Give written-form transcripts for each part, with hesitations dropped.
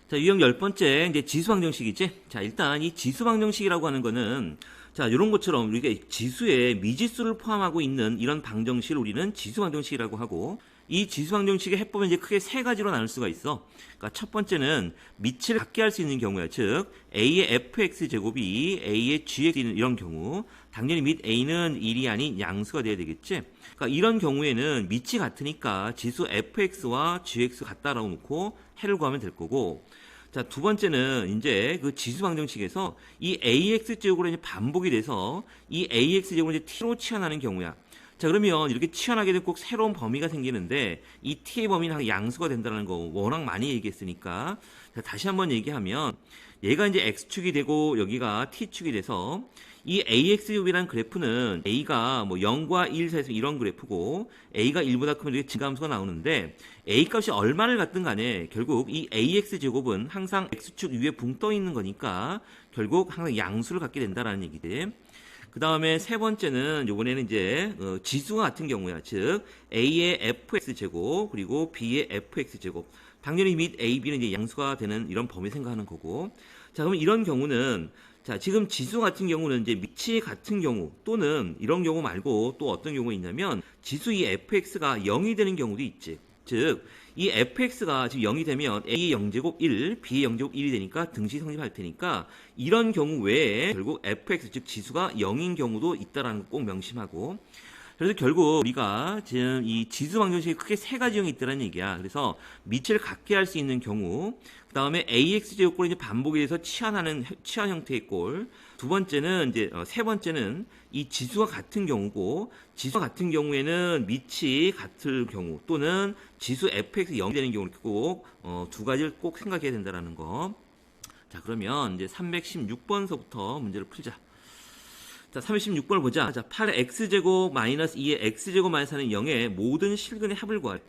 자, 유형 10번째, 이제 지수방정식이지? 자, 일단 이 지수방정식이라고 하는 거는, 자, 요런 것처럼 우리가 지수에 미지수를 포함하고 있는 이런 방정식을 우리는 지수방정식이라고 하고, 이 지수방정식의 해법은 이제 크게 세 가지로 나눌 수가 있어. 그러니까 첫 번째는 밑을 같게 할 수 있는 경우야. 즉, A의 fx제곱이 A의 gx는 이런 경우, 당연히 밑 A는 1이 아닌 양수가 돼야 되겠지? 그러니까 이런 경우에는 밑이 같으니까 지수 fx와 gx 같다라고 놓고 해를 구하면 될 거고, 자, 두 번째는 이제 그 지수 방정식에서 이 ax 제곱으로 이제 반복이 돼서 이 ax 제곱을 이제 t로 치환하는 경우야. 자, 그러면 이렇게 치환하게 되면 꼭 새로운 범위가 생기는데 이 t의 범위는 양수가 된다는 거 워낙 많이 얘기했으니까, 자, 다시 한번 얘기하면 얘가 이제 x축이 되고 여기가 t축이 돼서 이 ax제곱이라는 그래프는 a가 뭐 0과 1 사이에서 이런 그래프고 a가 1보다 크면 이렇게 증가함수가 나오는데 a 값이 얼마를 갖든 간에 결국 이 ax제곱은 항상 x축 위에 붕 떠 있는 거니까 결국 항상 양수를 갖게 된다라는 얘기지. 그 다음에 세 번째는 요번에는 이제 지수와 같은 경우야. 즉 a의 fx제곱 그리고 b의 fx제곱. 당연히 밑 a, b는 이제 양수가 되는 이런 범위 생각하는 거고. 자, 그러면 이런 경우는 자, 지금 지수 같은 경우는 이제 밑이 같은 경우 또는 이런 경우 말고 또 어떤 경우가 있냐면 지수 이 fx가 0이 되는 경우도 있지. 즉, 이 fx가 지금 0이 되면 a의 0제곱 1, b의 0제곱 1이 되니까 등식 성립할 테니까 이런 경우 외에 결국 fx, 즉 지수가 0인 경우도 있다라는 거 꼭 명심하고, 그래서 결국 우리가 지금 이 지수 방정식이 크게 세 가지 형이 있다는 얘기야. 그래서 밑을 같게 할 수 있는 경우, 그 다음에 ax 제곱꼴이 이제 반복이 돼서 치환하는 치환 형태의 꼴. 두 번째는 이제 세 번째는 이 지수가 같은 경우고, 지수가 같은 경우에는 밑이 같을 경우 또는 지수 fx 0이 되는 경우를 꼭 두 가지를 꼭 생각해야 된다라는 거. 자, 그러면 이제 316번서부터 문제를 풀자. 자, 36번을 보자. 자, 8x제곱 마이너스 2의 x제곱 마이너스 4는 0의 모든 실근의 합을 구하래.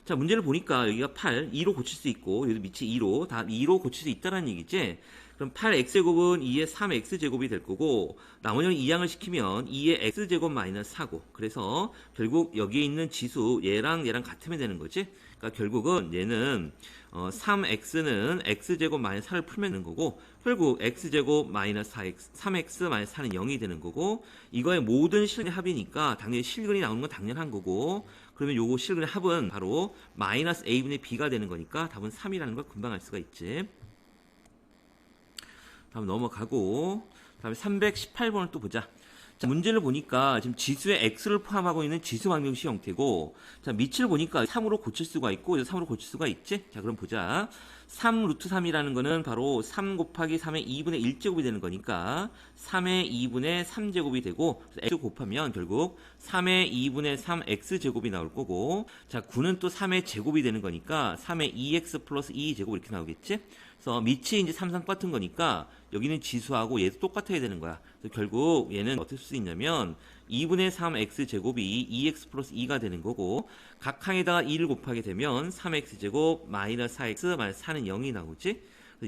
자, 문제를 보니까 여기가 8, 2로 고칠 수 있고 여기 밑이 2로 다 2로 고칠 수 있다는 얘기지. 그럼 8x제곱은 2의 3x제곱이 될 거고 나머지는 2양을 시키면 2의 x제곱 마이너스 4고, 그래서 결국 여기에 있는 지수 얘랑 같으면 되는 거지. 그러니까 결국은 얘는 3x는 x제곱 마이너스 4를 풀면 되는 거고, 결국 x제곱 마이너스 4x, 3x 마이너스 4는 0이 되는 거고, 이거의 모든 실근의 합이니까 당연히 실근이 나오는 건 당연한 거고, 그러면 요거 실근의 합은 바로 마이너스 a분의 b가 되는 거니까 답은 3이라는 걸 금방 알 수가 있지. 다음 넘어가고, 다음에 318번을 또 보자. 자, 문제를 보니까 지금 지수에 x를 포함하고 있는 지수 방정식 형태고, 자, 밑을 보니까 3으로 고칠 수가 있고 3으로 고칠 수가 있지. 자, 그럼 보자. 3 루트 3이라는 거는 바로 3 곱하기 3의 2분의 1제곱이 되는 거니까 3의 2분의 3제곱이 되고, x 곱하면 결국 3의 2분의 3 x제곱이 나올 거고, 자, 9는 또 3의 제곱이 되는 거니까 3의 2x 플러스 2제곱 이렇게 나오겠지. 그래서 밑이 이제 3, 3 똑같은 거니까 여기는 지수하고 얘도 똑같아야 되는 거야. 그래서 결국 얘는 어떻게 쓸 수 있냐면 2분의 3x제곱이 2x 플러스 2가 되는 거고, 각 항에다가 2를 곱하게 되면 3x제곱 마이너스 4x 마이너스 4는 0이 나오지.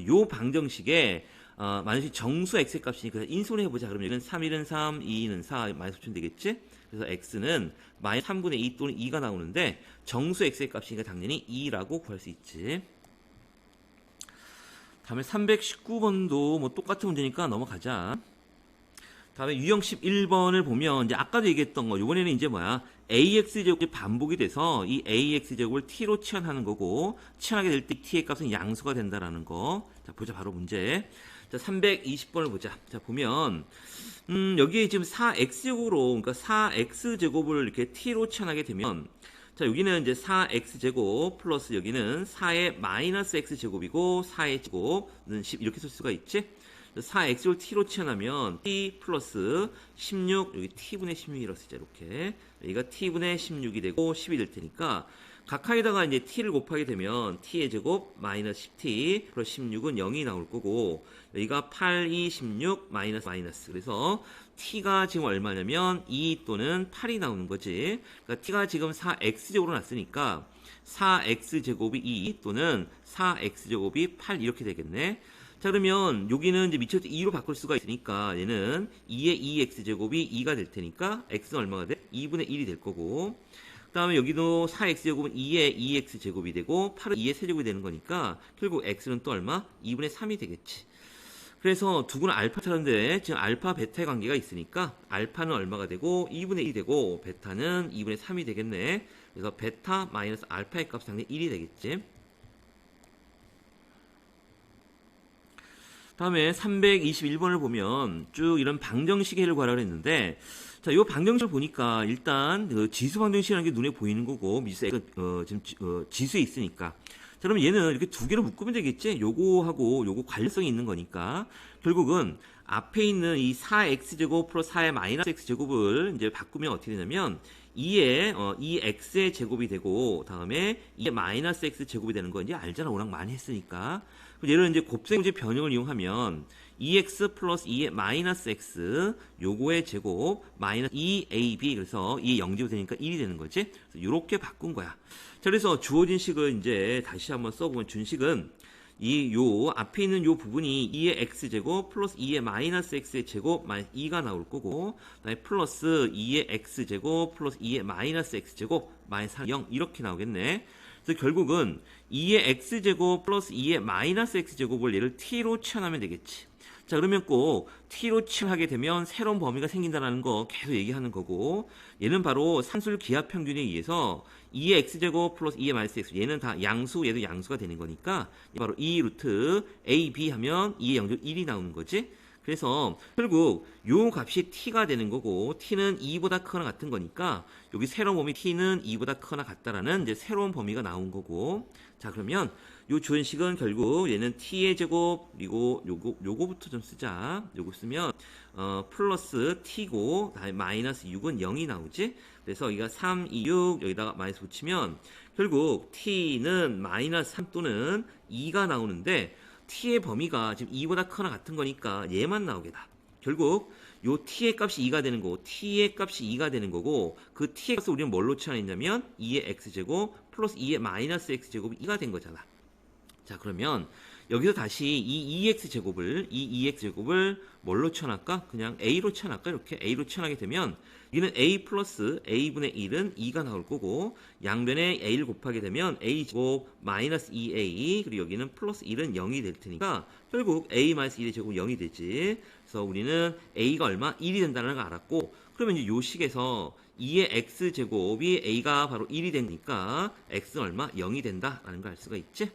요 방정식에 만약에 정수 x의 값이니까 인수를 해보자. 그러면 여기는 3, 1은 3, 2, 는 4 마이너스 붙이면 되겠지. 그래서 x는 마이너스 3분의 2 또는 2가 나오는데 정수 x의 값이니까 당연히 2라고 구할 수 있지. 다음에 319번도 뭐 똑같은 문제니까 넘어가자. 다음에 유형 11번을 보면 이제 아까도 얘기했던 거, 이번에는 이제 뭐야, ax제곱이 반복이 돼서 이 ax제곱을 t로 치환하는 거고, 치환하게 될 때 t의 값은 양수가 된다라는 거. 자, 보자. 바로 문제. 자, 320번을 보자. 자, 보면 여기에 지금 4x제곱으로, 그러니까 4x제곱을 이렇게 t로 치환하게 되면, 자, 여기는 이제 4x제곱 플러스 여기는 4의 마이너스 x제곱이고 4의 제곱은 10 이렇게 쓸 수가 있지. 4x를 t로 치환하면 t 플러스 16, 여기 t분의 16이라고 쓰자. 이렇게 여기가 t분의 16이 되고 10이 될 테니까 각 항에다가 이제 t를 곱하게 되면 t의 제곱 마이너스 10t 플러스 16은 0이 나올 거고, 여기가 8, 2, 16 마이너스 그래서 t가 지금 얼마냐면 2 또는 8이 나오는 거지. 그러니까 t가 지금 4x제곱으로 났으니까 4x제곱이 2 또는 4x제곱이 8 이렇게 되겠네. 자, 그러면 여기는 이제 밑에서 2로 바꿀 수가 있으니까 얘는 2의 2x제곱이 2가 될 테니까 x는 얼마가 돼? 2분의 1이 될 거고, 그 다음에 여기도 4x제곱은 2의 2x제곱이 되고 8은 2의 세제곱이 되는 거니까 결국 x는 또 얼마? 2분의 3이 되겠지. 그래서 두 군은 알파차인데 지금 알파 베타의 관계가 있으니까 알파는 얼마가 되고 2분의 1이 되고 베타는 2분의 3이 되겠네. 그래서 베타 마이너스 알파의 값이 당연히 1이 되겠지. 다음에 321번을 보면 쭉 이런 방정식의 해를 구하라고 했는데, 자, 이 방정식을 보니까 일단 그 지수 방정식이라는 게 눈에 보이는 거고 지금 지수에 있으니까. 자, 그러면 얘는 이렇게 두 개로 묶으면 되겠지? 요거하고 요거 관련성이 있는 거니까 결국은 앞에 있는 이 4x제곱 플러스 4의 마이너스 x제곱을 이제 바꾸면 어떻게 되냐면 2의 2x의 제곱이 되고 다음에 2의 마이너스 x제곱이 되는 거 이제 알잖아. 워낙 많이 했으니까. 얘를 이제 곱셈문제 변형을 이용하면 2x 플러스 2의 마이너스 x 요거의 제곱 마이너스 2ab 그래서 2의 0제곱 되니까 1이 되는 거지. 이렇게 바꾼 거야. 자, 그래서 주어진 식을 이제 다시 한번 써보면 준식은 요 앞에 있는 요 부분이 2의 x제곱 플러스 2의 마이너스 x의 제곱 마이너스 2가 나올 거고 그다음에 플러스 2의 x제곱 플러스 2의 마이너스 x제곱 마이너스 0 이렇게 나오겠네. 그래서 결국은 2의 x제곱 플러스 2의 마이너스 x제곱을 얘를 t로 치환하면 되겠지. 자, 그러면 꼭 t로 치환하게 되면 새로운 범위가 생긴다는 거 계속 얘기하는 거고 얘는 바로 산술 기하 평균에 의해서 2의 x제곱 플러스 2의 마이너스 x 얘는 다 양수 얘도 양수가 되는 거니까 바로 2 루트 ab 하면 2의 0제곱 1이 나오는 거지. 그래서 결국 요 값이 t가 되는 거고 t는 2보다 크거나 같은 거니까 여기 새로운 범위 t는 2보다 크거나 같다라는 이제 새로운 범위가 나온 거고. 자, 그러면 요 주현식은 결국 얘는 t의 제곱 그리고 요거부터 좀 쓰자. 요거 쓰면 플러스 t고 다음에 마이너스 6은 0이 나오지. 그래서 여기가 3, 2, 6 여기다가 마이너스 붙이면 결국 t는 마이너스 3 또는 2가 나오는데 t의 범위가 지금 2보다 크거나 같은 거니까 얘만 나오게다. 결국 요 t의 값이 2가 되는 거고 t의 값이 2가 되는 거고 그 t의 값을 우리는 뭘로 치환했냐면 2의 x제곱 플러스 2의 마이너스 x제곱이 2가 된 거잖아. 자, 그러면 여기서 다시 이 2x제곱을 뭘로 치환할까? 그냥 a로 치환할까? 이렇게 a로 치환하게 되면 여기는 a 플러스 a분의 1은 2가 나올 거고 양변에 a를 곱하게 되면 a제곱 마이너스 2a 그리고 여기는 플러스 1은 0이 될 테니까 결국 a 마이너스 1의 제곱은 0이 되지. 그래서 우리는 a가 얼마? 1이 된다는 걸 알았고 그러면 이제 요 식에서 2의 x제곱이 a가 바로 1이 되니까 x는 얼마? 0이 된다라는 걸 알 수가 있지.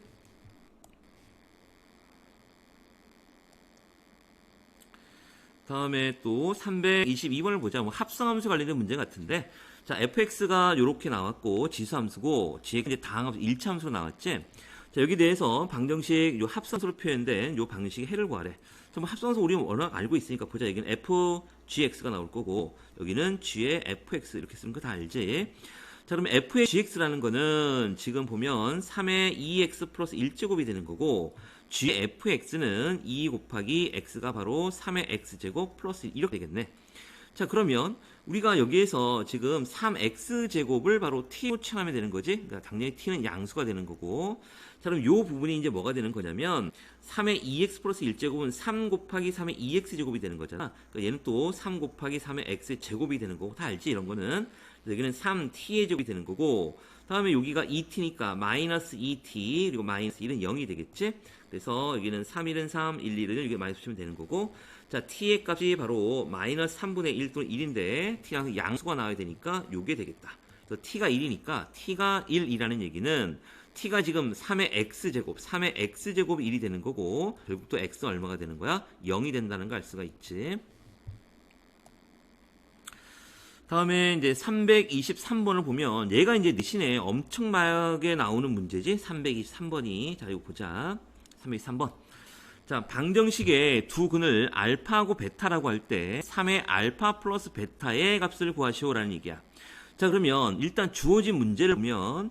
다음에 또 322번을 보자. 뭐 합성함수 관련된 문제 같은데, 자, fx가 이렇게 나왔고 지수함수고 gx가 이제 다항함수 1차함수로 나왔지. 자, 여기 대해서 방정식 요 합성함수로 표현된 요 방정식의 해를 구하래. 자, 뭐 합성함수 우리는 워낙 알고 있으니까 보자. 여기는 fgx가 나올 거고 여기는 g의 fx 이렇게 쓰는 거 다 알지. 자, 그럼 f의 gx라는 거는 지금 보면 3의 2x 플러스 1제곱이 되는 거고 g의 fx는 2 곱하기 x가 바로 3의 x제곱 플러스 1 이렇게 되겠네. 자, 그러면 우리가 여기에서 지금 3x제곱을 바로 t로 치환하면 되는 거지. 그러니까 당연히 t는 양수가 되는 거고. 자, 그럼 요 부분이 이제 뭐가 되는 거냐면 3의 2x 플러스 1제곱은 3 곱하기 3의 2x제곱이 되는 거잖아. 그러니까 얘는 또 3 곱하기 3의 x제곱이 되는 거고. 다 알지? 이런 거는. 여기는 3t의 제곱이 되는 거고 다음에 여기가 2t니까 마이너스 2t 그리고 마이너스 1은 0이 되겠지. 그래서 여기는 3, 1은 3, 1, 1은 여기 마이너스 붙이면 되는 거고 자, t의 값이 바로 마이너스 3분의 1 또는 1인데 t랑 양수가 나와야 되니까 요게 되겠다. 그래서 t가 1이니까 t가 1이라는 얘기는 t가 지금 3의 x제곱 3의 x제곱이 1이 되는 거고 결국 또 x는 얼마가 되는 거야? 0이 된다는 걸 알 수가 있지. 다음에 이제 323번을 보면 얘가 이제 내신에 엄청나게 나오는 문제지. 323번이. 자, 이거 보자. 323번. 자, 방정식의 두 근을 알파하고 베타라고 할 때 3의 알파 플러스 베타의 값을 구하시오라는 얘기야. 자, 그러면 일단 주어진 문제를 보면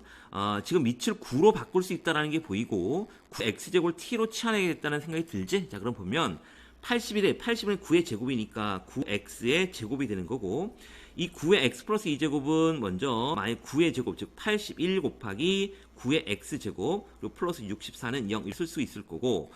지금 밑을 9로 바꿀 수 있다는 게 보이고 9x제곱을 t로 치환해야겠다는 생각이 들지. 자, 그럼 보면 80은 9의 제곱이니까 9x의 제곱이 되는 거고 이 9의 x 플러스 2제곱은 먼저 만약 9의 제곱 즉 81 곱하기 9의 x제곱 그리고 플러스 64는 0 쓸 수 있을 거고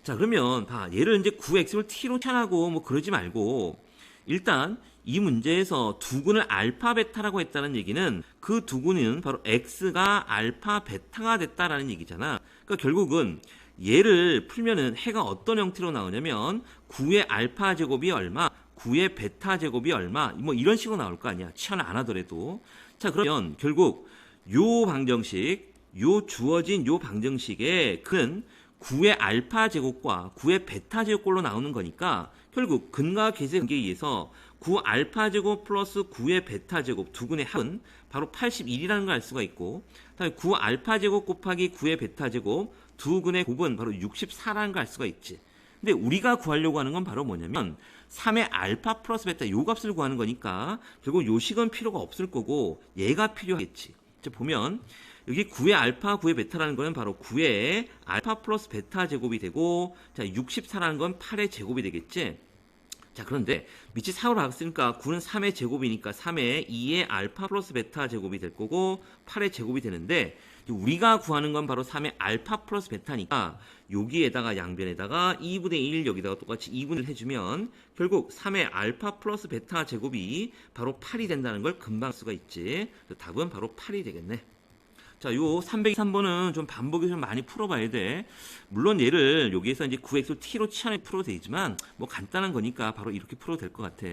자, 그러면 봐 얘를 이제 9x를 t로 치환하고 뭐 그러지 말고 일단 이 문제에서 두근을 알파 베타라고 했다는 얘기는 그 두근은 바로 x가 알파 베타가 됐다라는 얘기잖아. 그러니까 결국은 얘를 풀면은 해가 어떤 형태로 나오냐면 9의 알파 제곱이 얼마, 9의 베타 제곱이 얼마, 뭐 이런 식으로 나올 거 아니야. 치환을 안 하더라도. 자, 그러면 결국 요 방정식, 요 주어진 요 방정식에 그는 9의 알파 제곱과 9의 베타 제곱꼴로 나오는 거니까 결국 근과 계수의 관계에 의해서 9 알파 제곱 플러스 9의 베타 제곱 두근의 합은 바로 81이라는 걸 알 수가 있고, 다음에 9 알파 제곱 곱하기 9의 베타 제곱 두근의 곱은 바로 64라는 걸 알 수가 있지. 근데 우리가 구하려고 하는 건 바로 뭐냐면 3의 알파 플러스 베타 요 값을 구하는 거니까 결국 요 식은 필요가 없을 거고 얘가 필요하겠지. 자, 보면 여기 9의 알파, 9의 베타라는 거는 바로 9의 알파 플러스 베타 제곱이 되고, 자, 64라는 건 8의 제곱이 되겠지. 자, 그런데 밑이 4로 나왔으니까 9는 3의 제곱이니까 3의 2의 알파 플러스 베타 제곱이 될 거고 8의 제곱이 되는데, 우리가 구하는 건 바로 3의 알파 플러스 베타니까 여기에다가 양변에다가 2분의 1 여기다가 똑같이 2분의 1 해주면 결국 3의 알파 플러스 베타 제곱이 바로 8이 된다는 걸 금방 알 수가 있지. 답은 바로 8이 되겠네. 자, 요 323번은 좀 반복해서 좀 많이 풀어봐야 돼. 물론 얘를 여기에서 이제 9x를 t로 치환해 풀어도 되지만 뭐 간단한 거니까 바로 이렇게 풀어도 될 것 같아.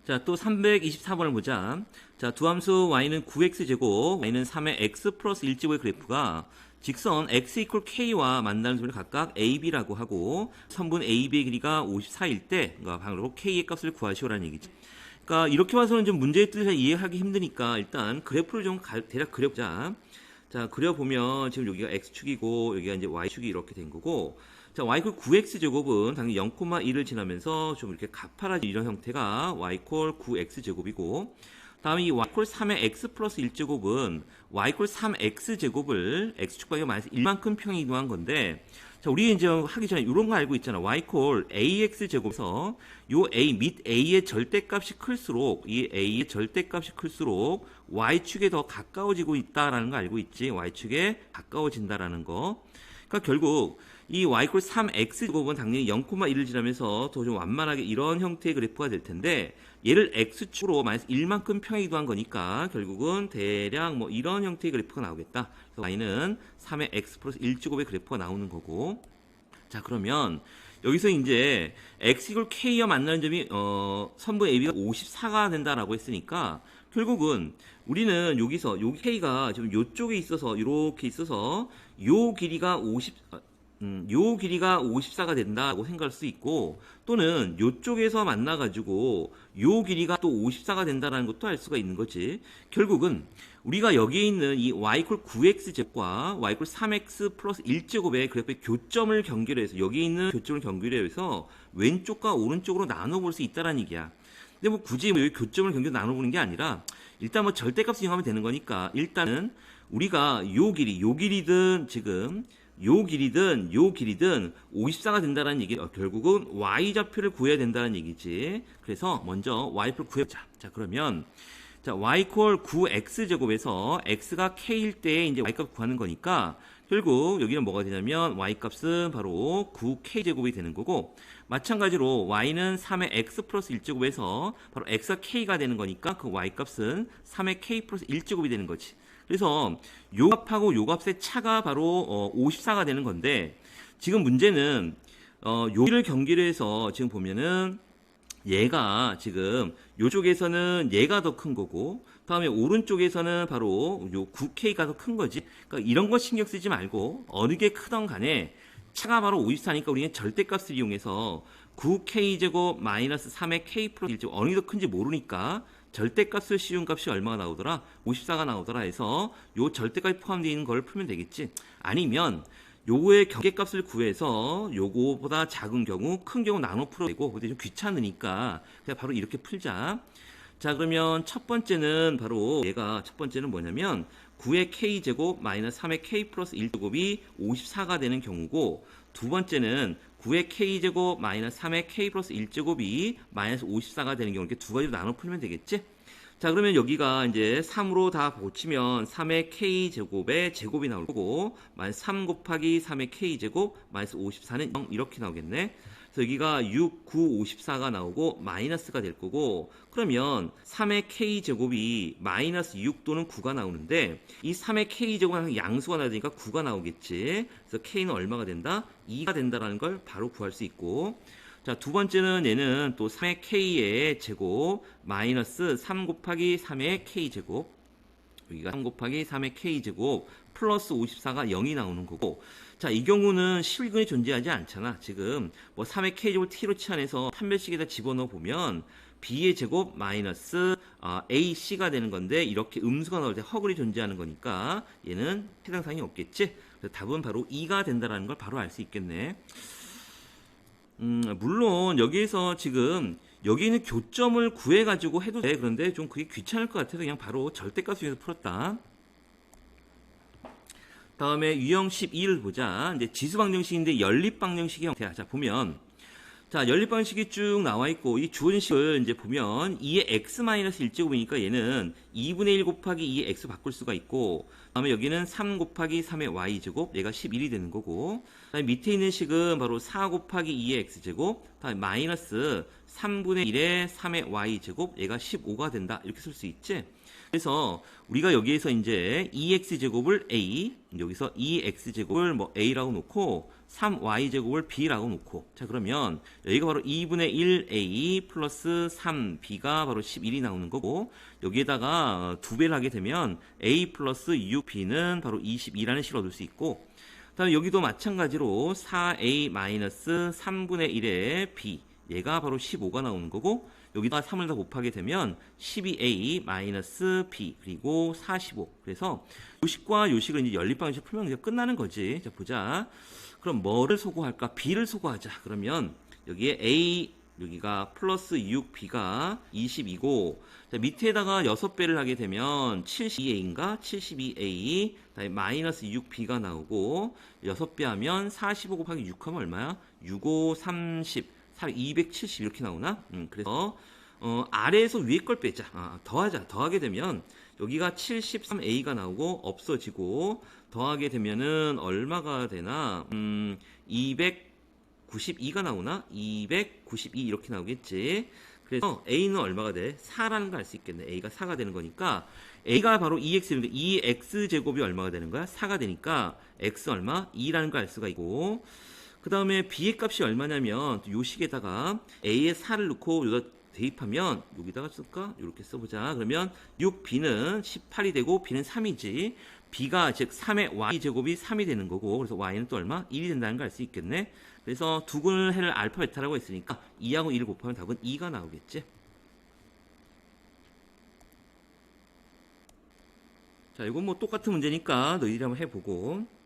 자, 또 324번을 보자. 자, 두 함수 y는 9x제곱, y는 3의 x 플러스 1제곱의 그래프가 직선 x 이퀄 k와 만나는 소리를 각각 ab라고 하고 선분 ab의 길이가 54일 때 바로 k의 값을 구하시오라는 얘기지. 그러니까 이렇게 봐서는 좀 문제의 뜻을 이해하기 힘드니까 일단 그래프를 좀 대략 그려보자. 자, 그려보면 지금 여기가 x축이고 여기가 이제 y축이 이렇게 된 거고, 자, y = 9x제곱은 당연히 0,1을 지나면서 좀 이렇게 가파라진 이런 형태가 y = 9x제곱이고, 다음에 이 y = 3의 x 플러스 1제곱은 y = 3x제곱을 x축 방향 마이너스 1만큼 평행 이동한 건데, 자, 우리 이제 하기 전에 이런 거 알고 있잖아. y = ax제곱에서 요 a 및 a의 절대값이 클수록, 이 a의 절대값이 클수록 y축에 더 가까워지고 있다라는 거 알고 있지. y축에 가까워진다라는 거. 그러니까 결국 이 y = 3x제곱은 당연히 0,1을 지나면서 더 좀 완만하게 이런 형태의 그래프가 될 텐데, 얘를 x축으로 마이너스 1만큼 평행 이동한 거니까 결국은 대략 뭐 이런 형태의 그래프가 나오겠다. 그래서 y는 3의 x 플러스 1제곱의 그래프가 나오는 거고. 자, 그러면 여기서 이제 x = k와 만나는 점이 선분 ab가 54가 된다라고 했으니까 결국은 우리는 여기서 요 k가 지금 요쪽에 있어서 이렇게 있어서 요 길이가 54가 된다고 생각할 수 있고, 또는 요쪽에서 만나가지고 요 길이가 또 54가 된다는 것도 알 수가 있는 거지. 결국은 우리가 여기에 있는 이 y = 9x제곱과 y = 3x 플러스 1제곱의 그래프의 교점을 경계로 해서, 여기 있는 교점을 경계로 해서 왼쪽과 오른쪽으로 나눠볼 수 있다는 얘기야. 근데 뭐 굳이 뭐 여기 교점을 경계로 나눠보는 게 아니라 일단 뭐 절대값을 이용하면 되는 거니까 일단은 우리가 요 길이든 지금 요 길이든 54가 된다는 얘기, 결국은 y좌표를 구해야 된다는 얘기지. 그래서 먼저 y표를 구해보자. 자, 그러면 자, y = 9x제곱에서 x가 k일 때 이제 y값 구하는 거니까 결국 여기는 뭐가 되냐면 y값은 바로 9k제곱이 되는 거고, 마찬가지로 y는 3의 x 플러스 1제곱에서 바로 x가 k가 되는 거니까 그 y값은 3의 k 플러스 1제곱이 되는 거지. 그래서 요 값하고 요 값의 차가 바로 54가 되는 건데, 지금 문제는 요기를 경계로 해서 지금 보면은 얘가 지금 요쪽에서는 얘가 더 큰 거고, 다음에 오른쪽에서는 바로 요 9K가 더 큰 거지. 그러니까 이런 거 신경 쓰지 말고 어느 게 크던 간에 차가 바로 54니까 우리는 절대값을 이용해서 9K제곱 마이너스 3의 K 플러스 1제곱 어느 게 더 큰지 모르니까 절대값을 씌운 값이 얼마가 나오더라? 54가 나오더라 해서 요 절대값이 포함되어 있는 걸 풀면 되겠지. 아니면 요거의 경계값을 구해서 요거보다 작은 경우, 큰 경우 나눠 풀어도 되고, 근데 좀 귀찮으니까 그냥 바로 이렇게 풀자. 자, 그러면 첫 번째는 바로 얘가 첫 번째는 뭐냐면 9의 k제곱 마이너스 3의 k 플러스 1제곱이 54가 되는 경우고, 두 번째는 9의 k제곱 마이너스 3의 k 플러스 1제곱이 마이너스 54가 되는 경우, 이렇게 두 가지로 나눠 풀면 되겠지? 자, 그러면 여기가 이제 3으로 다 고치면 3의 k제곱의 제곱이 나올 거고, 마이너스 3 곱하기 3의 k제곱 마이너스 54는 0 이렇게 나오겠네. 그래서 그래서 여기가 6, 9, 54가 나오고 마이너스가 될 거고, 그러면 3의 k제곱이 마이너스 6 또는 9가 나오는데 이 3의 k제곱은 양수가 나야 되니까 9가 나오겠지. 그래서 k는 얼마가 된다? 2가 된다라는 걸 바로 구할 수 있고, 자, 두 번째는 얘는 또 3의 k의 제곱 마이너스 3 곱하기 3의 k제곱, 여기가 3 곱하기 3의 k제곱 플러스 54가 0이 나오는 거고, 자, 이 경우는 11근이 존재하지 않잖아. 지금 뭐 3의 k제곱을 t로 치환해서 판별식에다 집어넣어 보면 b의 제곱 마이너스 ac가 되는 건데, 이렇게 음수가 나올 때 허글이 존재하는 거니까 얘는 해당 사항이 없겠지. 그래서 답은 바로 2가 된다는 걸 바로 알 수 있겠네. 물론 여기에서 지금 여기 있는 교점을 구해가지고 해도 돼. 그런데 좀 그게 귀찮을 것 같아서 그냥 바로 절대값에서 풀었다. 다음에 유형 12를 보자. 이제 지수방정식인데 연립방정식의 형태야. 자, 보면, 자, 연립방정식이 쭉 나와 있고, 이 주어진 식을 이제 보면 2의 x-1제곱이니까 얘는 2분의 1 곱하기 2의 x 바꿀 수가 있고, 다음에 여기는 3 곱하기 3의 y제곱, 얘가 11이 되는 거고, 다음에 밑에 있는 식은 바로 4 곱하기 2의 x제곱, 다음에 마이너스 3분의 1의 3의 y제곱, 얘가 15가 된다. 이렇게 쓸 수 있지? 그래서 우리가 여기에서 이제 2x제곱을 a, 여기서 2x제곱을 뭐 a라고 놓고 3y제곱을 b라고 놓고, 자, 그러면 여기가 바로 2분의 1a 플러스 3b가 바로 11이 나오는 거고, 여기에다가 2배를 하게 되면 a 플러스 6b는 바로 22라는 식을 얻을 수 있고, 다음에 여기도 마찬가지로 4a 마이너스 3분의 1의 b, 얘가 바로 15가 나오는 거고, 여기다 3을 더 곱하게 되면 12a 마이너스 b 그리고 45. 그래서 요식과 요식을 이제 연립방정식 풀면 이제 끝나는 거지. 자, 보자. 그럼 뭐를 소거할까? b를 소거하자. 그러면 여기에 a, 여기가 플러스 6b가 22고, 자, 밑에다가 6배를 하게 되면 72a인가? 72a, 다음에 마이너스 6b가 나오고, 6배 하면 45 곱하기 6 하면 얼마야? 6, 5, 30. 270 이렇게 나오나? 그래서 아래에서 위에 걸 빼자. 더하자. 더하게 되면 여기가 73a가 나오고 없어지고, 더하게 되면은 얼마가 되나? 292가 나오나? 292 이렇게 나오겠지. 그래서 a는 얼마가 돼? 4라는 걸 알 수 있겠네. a가 4가 되는 거니까 a가 바로 2x인데 2x제곱이 얼마가 되는 거야? 4가 되니까 x 얼마? 2라는 걸 알 수가 있고, 그 다음에 b의 값이 얼마냐면 요 식에다가 a에 4를 넣고 여기다 대입하면, 여기다가 쓸까? 이렇게 써보자. 그러면 6b는 18이 되고 b는 3이지. b가 즉 3의 y제곱이 3이 되는 거고, 그래서 y는 또 얼마? 1이 된다는 걸 알 수 있겠네. 그래서 두 근을 해를 알파 베타라고 했으니까 2하고 1을 곱하면 답은 2가 나오겠지. 자, 이건 뭐 똑같은 문제니까 너희들이 한번 해보고.